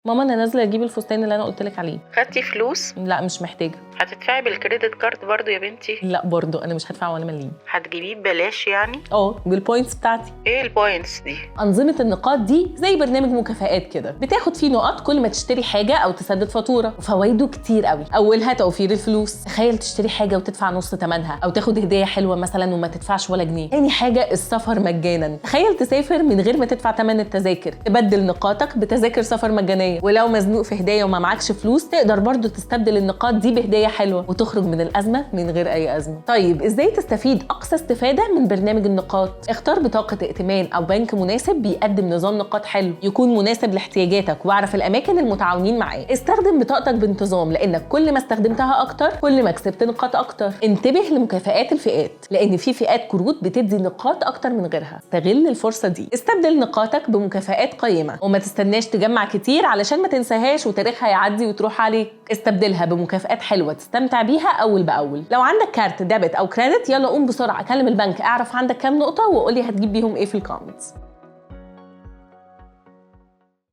ماما انا نازله اجيب الفستان اللي انا قلت لك عليه. خدتي فلوس؟ لا مش محتاجه. هتدفعي بالكريدت كارد برضو يا بنتي؟ لا برضو انا مش هدفع ولا مليم. هتجيبيه ببلاش يعني؟ بالبوينتس بتاعتي. ايه البوينتس دي؟ انظمه النقاط دي زي برنامج مكافآت كده، بتاخد فيه نقط كل ما تشتري حاجه او تسدد فاتوره، وفوائده كتير قوي. اولها توفير الفلوس، تخيل تشتري حاجه وتدفع نص ثمنها، او تاخد هديه حلوه مثلا وما تدفعش ولا جنيه. تاني حاجه السفر مجانا، تخيل تسافر من غير ما تدفع ثمن التذاكر، تبدل نقاطك بتذاكر سفر مجانيه. ولو مزنوق في هديه وما معكش فلوس، تقدر برضو تستبدل النقاط دي بهديه حلوه وتخرج من الازمه من غير اي ازمه. طيب ازاي تستفيد اقصى استفاده من برنامج النقاط؟ اختار بطاقه ائتمان او بنك مناسب بيقدم نظام نقاط حلو يكون مناسب لاحتياجاتك، واعرف الاماكن المتعاونين معاه. استخدم بطاقتك بانتظام، لانك كل ما استخدمتها اكتر كل ما كسبت نقاط اكتر. انتبه لمكافآت الفئات، لان في فئات كروت بتدي نقاط اكتر من غيرها. استغل الفرصه دي، استبدل نقاطك بمكافآت قيمه، وما تستناش تجمع كتير علشان ما تنساهاش وتاريخها يعدي وتروح عليك. استبدلها بمكافآت حلوه تستمتع بيها اول باول. لو عندك كارت ديبت او كريدت، يلا قوم بسرعه كلم البنك اعرف عندك كام نقطه وقولي هتجيب بيهم ايه في الكومنتس.